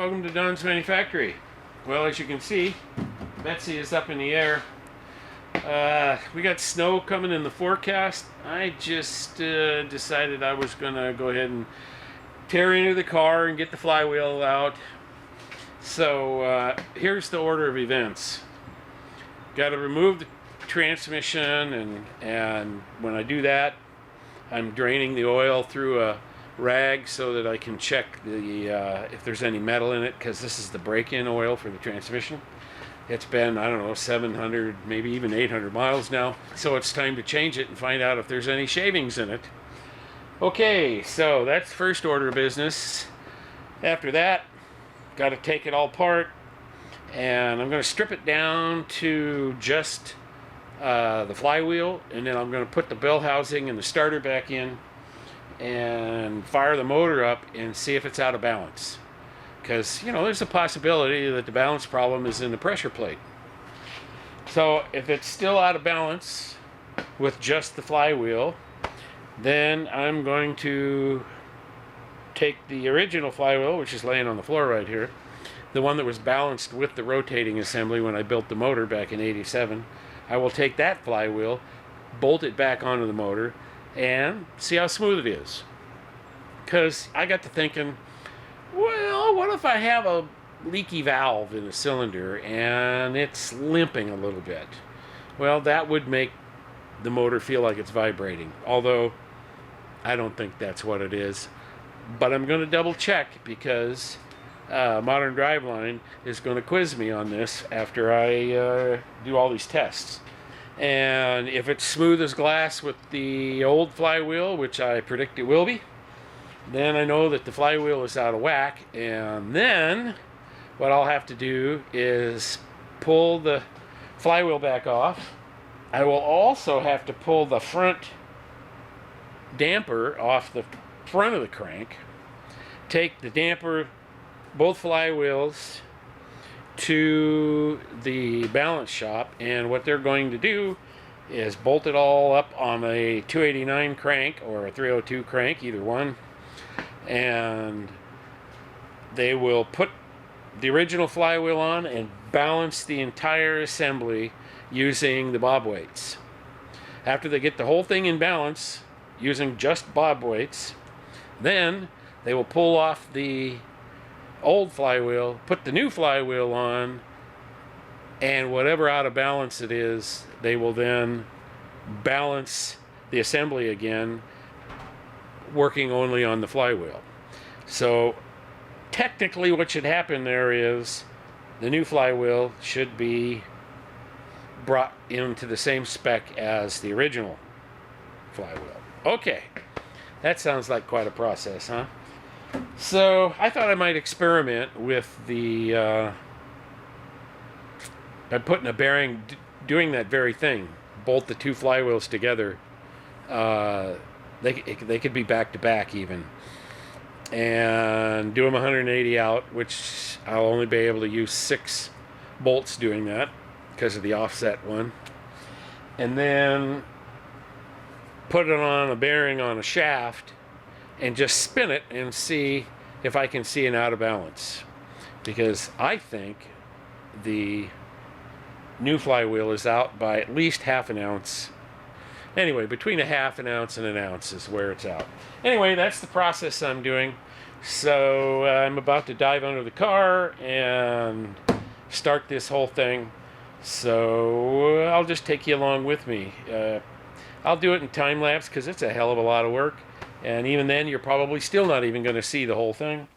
welcome to Don's Manufactory. Well, as you can see, Betsy is up in the air. We got snow coming in the forecast. I just decided I was gonna go ahead and tear into the car and get the flywheel out. So here's the order of events. Got to remove the transmission, and when I do that, I'm draining the oil through a rag so that I can check the if there's any metal in it, because this is the break-in oil for the transmission. It's been, I don't know, 700, maybe even 800 miles now, so it's time to change it and find out if there's any shavings in it. Okay, so that's first order of business. After that, got to take it all apart, and I'm going to strip it down to just the flywheel, and then I'm going to put the bell housing and the starter back in and fire the motor up and see if it's out of balance, because you know there's a possibility that the balance problem is in the pressure plate. So if it's still out of balance with just the flywheel, then I'm going to take the original flywheel, which is laying on the floor right here, the one that was balanced with the rotating assembly when I built the motor back in '87. I will take that flywheel, bolt it back onto the motor, and see how smooth it is. Because I got to thinking, well, what if I have a leaky valve in the cylinder and it's limping a little bit? Well, that would make the motor feel like it's vibrating, although I don't think that's what it is. But I'm going to double check, because Modern Driveline is going to quiz me on this after I do all these tests. And if it's smooth as glass with the old flywheel, which I predict it will be, then I know that the flywheel is out of whack. And then what I'll have to do is pull the flywheel back off. I will also have to pull the front damper off the front of the crank, take the damper, both flywheels, to the balance shop, and what they're going to do is bolt it all up on a 289 crank or a 302 crank, either one, and they will put the original flywheel on and balance the entire assembly using the bob weights. After they get the whole thing in balance using just bob weights, then they will pull off the old flywheel, put the new flywheel on, and whatever out of balance it is, they will then balance the assembly again, working only on the flywheel. So technically what should happen there is the new flywheel should be brought into the same spec as the original flywheel. Okay, that sounds like quite a process, huh? So I thought I might experiment with the by putting a bearing, doing that very thing, bolt the two flywheels together. They could be back to back even, and do them 180 out, which I'll only be able to use 6 bolts doing that because of the offset one, and then put it on a bearing on a shaft and just spin it and see if I can see an out of balance, because I think the new flywheel is out by at least ½ an ounce. Anyway, between ½ an ounce and an ounce is where it's out. Anyway, that's the process I'm doing. So I'm about to dive under the car and start this whole thing. So I'll just take you along with me. I'll do it in time lapse because it's a hell of a lot of work. And even then, you're probably still not even going to see the whole thing.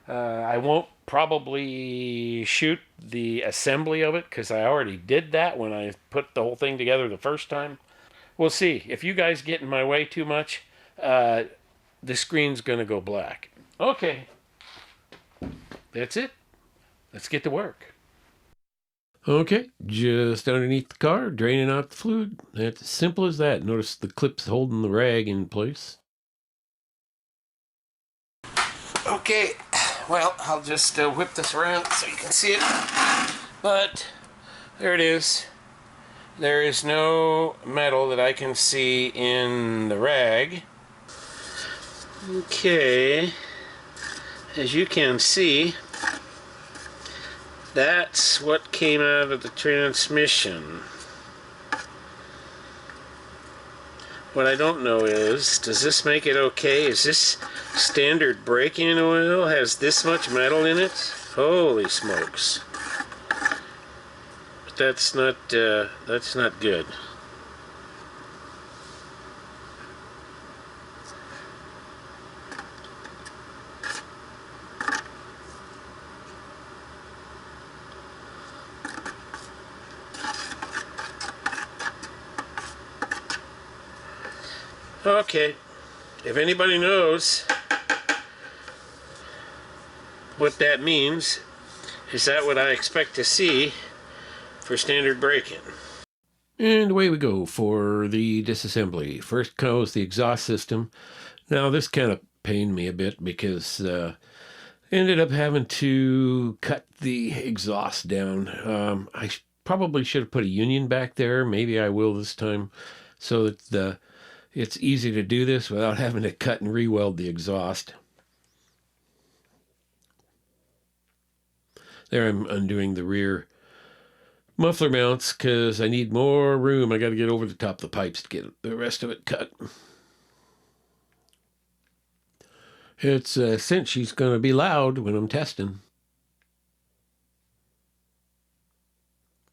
I won't probably shoot the assembly of it, because I already did that when I put the whole thing together the first time. We'll see. If you guys get in my way too much, the screen's going to go black. Okay. That's it. Let's get to work. Okay, just underneath the car, draining out the fluid. That's as simple as that. Notice the clip's holding the rag in place. Okay, well, I'll just whip this around so you can see it. But there it is. There is no metal that I can see in the rag. Okay, as you can see, that's what came out of the transmission. What I don't know is, does this make it okay? Is this standard braking oil? Has this much metal in it? Holy smokes. But that's not good. Okay, if anybody knows what that means, is that what I expect to see for standard braking? And away we go for the disassembly. First goes the exhaust system. Now this kind of pained me a bit because I ended up having to cut the exhaust down. I probably should have put a union back there. Maybe I will this time, so that it's easy to do this without having to cut and re-weld the exhaust. There I'm undoing the rear muffler mounts because I need more room. I got to get over the top of the pipes to get the rest of it cut. It's a cinch she's going to be loud when I'm testing.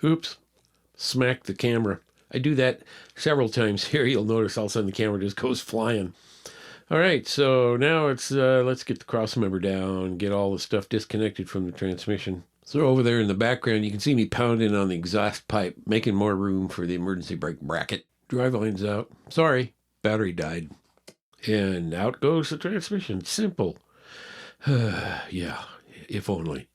Oops, smacked the camera. I do that several times here. You'll notice all of a sudden the camera just goes flying. All right, so now it's let's get the cross member down, get all the stuff disconnected from the transmission. So over there in the background, you can see me pounding on the exhaust pipe, making more room for the emergency brake bracket. Drive line's out. Sorry, battery died. And out goes the transmission. Simple. Yeah, if only.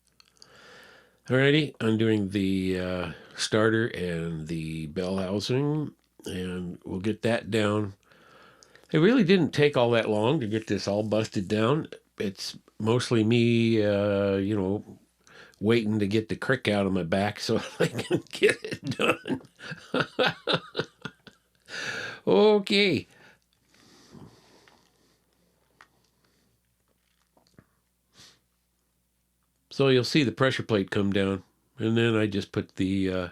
Alrighty, undoing the starter and the bell housing, and we'll get that down. It really didn't take all that long to get this all busted down. It's mostly me, waiting to get the crick out of my back so I can get it done. Okay. So you'll see the pressure plate come down, and then I just put the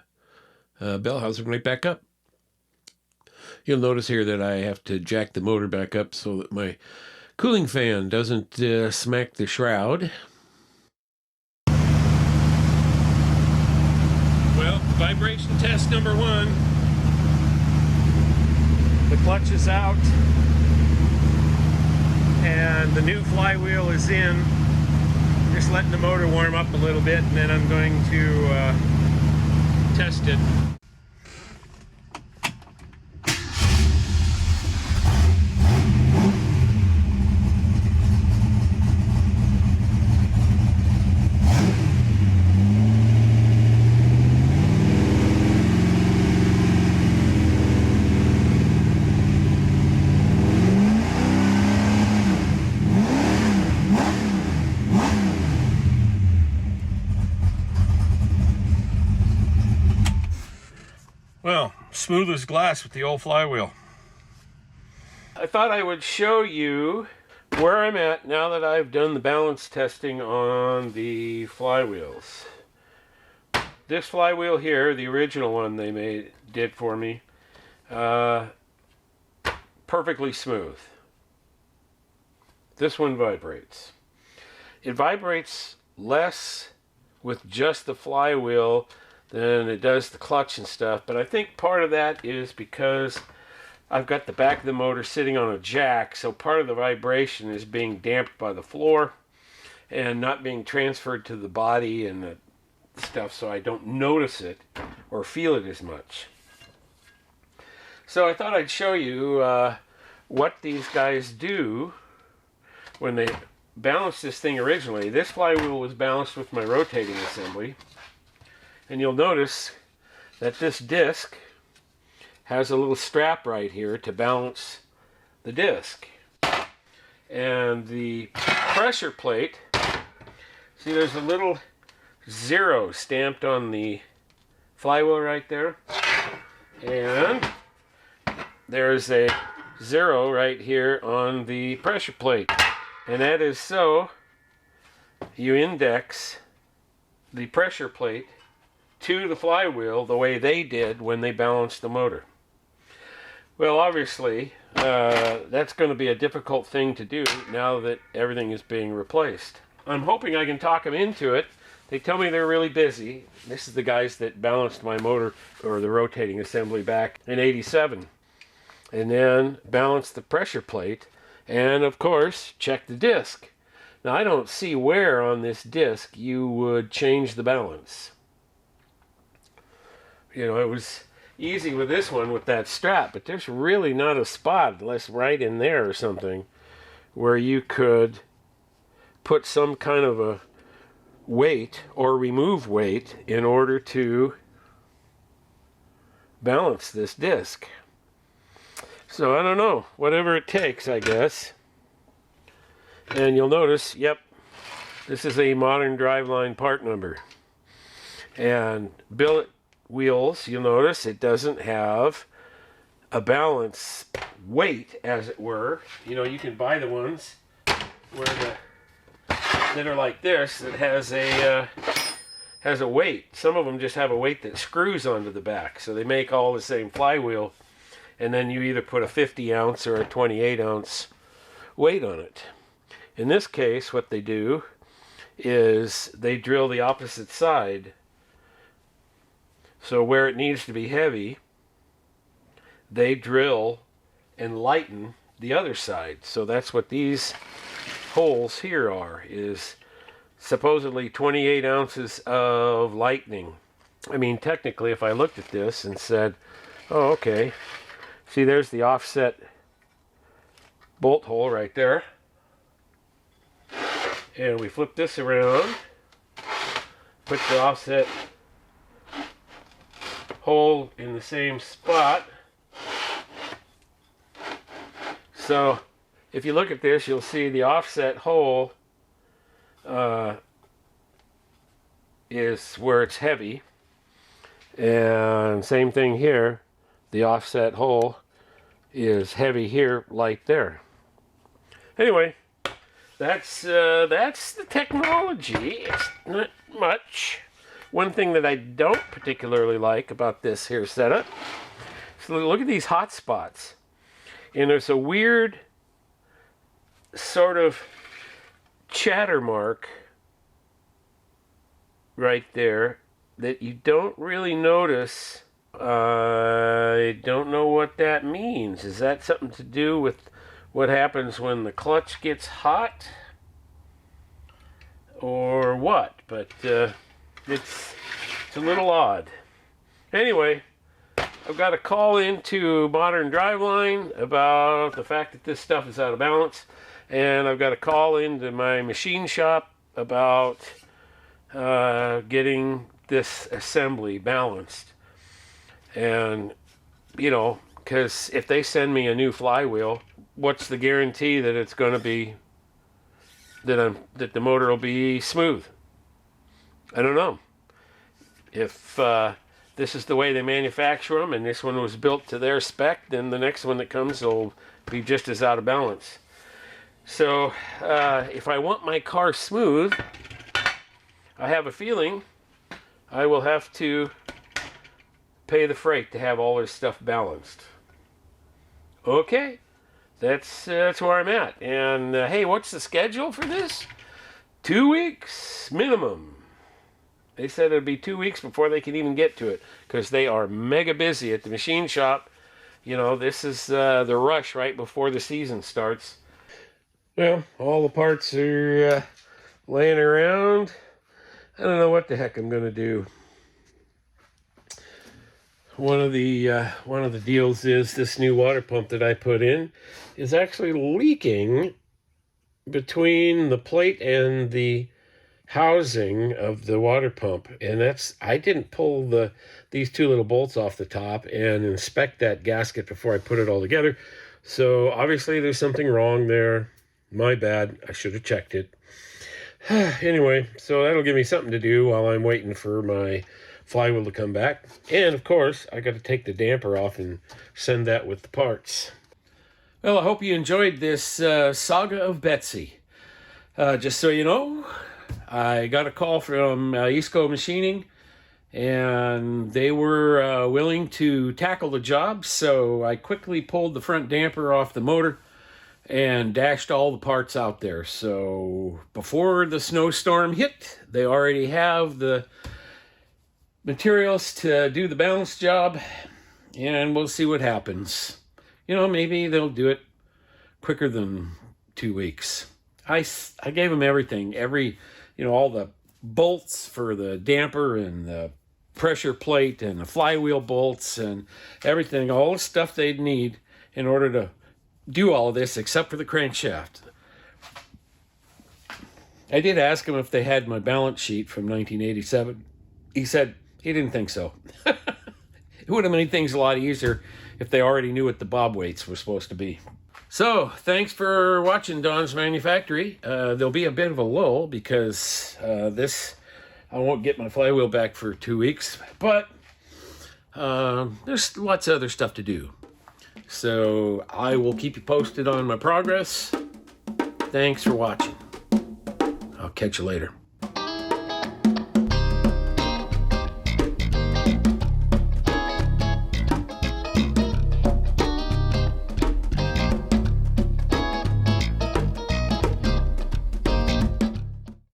bell housing right back up. You'll notice here that I have to jack the motor back up so that my cooling fan doesn't smack the shroud. Well, vibration test number 1. The clutch is out, and the new flywheel is in. Just letting the motor warm up a little bit, and then I'm going to test it. Well, smooth as glass with the old flywheel. I thought I would show you where I'm at now that I've done the balance testing on the flywheels. This flywheel here, the original one they did for me, perfectly smooth. This one vibrates. It vibrates less with just the flywheel than it does the clutch and stuff, but I think part of that is because I've got the back of the motor sitting on a jack, so part of the vibration is being damped by the floor and not being transferred to the body and the stuff, so I don't notice it or feel it as much. So I thought I'd show you what these guys do when they balance this thing originally. This flywheel was balanced with my rotating assembly. And you'll notice that this disc has a little strap right here to balance the disc. And the pressure plate, see there's a little 0 stamped on the flywheel right there. And there's a 0 right here on the pressure plate. And that is so you index the pressure plate to the flywheel the way they did when they balanced the motor. Well, obviously, that's going to be a difficult thing to do now that everything is being replaced. I'm hoping I can talk them into it. They tell me they're really busy. This is the guys that balanced my motor, or the rotating assembly, back in '87. And then balanced the pressure plate, and of course, check the disc. Now, I don't see where on this disc you would change the balance. You know, it was easy with this one with that strap, but there's really not a spot, unless right in there or something, where you could put some kind of a weight or remove weight in order to balance this disc. So I don't know, whatever it takes, I guess. And you'll notice, yep, this is a modern driveline part number. And billet wheels, you'll notice it doesn't have a balance weight, as it were. You know, you can buy the ones where that are like this, that has a weight. Some of them just have a weight that screws onto the back. So they make all the same flywheel, and then you either put a 50 ounce or a 28 ounce weight on it. In this case, what they do is they drill the opposite side. So where it needs to be heavy, they drill and lighten the other side. So that's what these holes here are, is supposedly 28 ounces of lightening. I mean, technically, if I looked at this and said, oh, okay, see, there's the offset bolt hole right there. And we flip this around, put the offset hole in the same spot. So if you look at this, you'll see the offset hole is where it's heavy, and same thing here, the offset hole is heavy here, light there. Anyway, that's the technology. It's not much. One thing that I don't particularly like about this here setup, so look at these hot spots, and there's a weird sort of chatter mark right there that you don't really notice. I don't know what that means. Is that something to do with what happens when the clutch gets hot, or what? But it's a little odd. Anyway, I've got a call into Modern Driveline about the fact that this stuff is out of balance, and I've got a call into my machine shop about getting this assembly balanced. And, you know, because if they send me a new flywheel, what's the guarantee that it's going to be, that the motor will be smooth? I don't know. If this is the way they manufacture them, and this one was built to their spec, then the next one that comes will be just as out of balance. So if I want my car smooth, I have a feeling I will have to pay the freight to have all this stuff balanced. Okay, that's where I'm at. And hey, what's the schedule for this? 2 weeks minimum. They said it'd be 2 weeks before they can even get to it, because they are mega busy at the machine shop. You know, this is the rush right before the season starts. Well, all the parts are laying around. I don't know what the heck I'm going to do. One of the deals is this new water pump that I put in is actually leaking between the plate and the housing of the water pump, and I didn't pull these two little bolts off the top and inspect that gasket before I put it all together. So obviously there's something wrong there. My bad. I should have checked it. Anyway, so that'll give me something to do while I'm waiting for my flywheel to come back. And of course, I got to take the damper off and send that with the parts. Well, I hope you enjoyed this saga of Betsy. Just so you know, I got a call from East Coast Machining, and they were willing to tackle the job, so I quickly pulled the front damper off the motor and dashed all the parts out there. So before the snowstorm hit, they already have the materials to do the balance job, and we'll see what happens. You know, maybe they'll do it quicker than 2 weeks. I gave them everything, all the bolts for the damper and the pressure plate and the flywheel bolts and everything, all the stuff they'd need in order to do all of this except for the crankshaft. I did ask him if they had my balance sheet from 1987. He said he didn't think so. It would have made things a lot easier if they already knew what the bob weights were supposed to be. So, thanks for watching Don's Manufactory. There'll be a bit of a lull because I won't get my flywheel back for 2 weeks, but there's lots of other stuff to do. So I will keep you posted on my progress. Thanks for watching. I'll catch you later.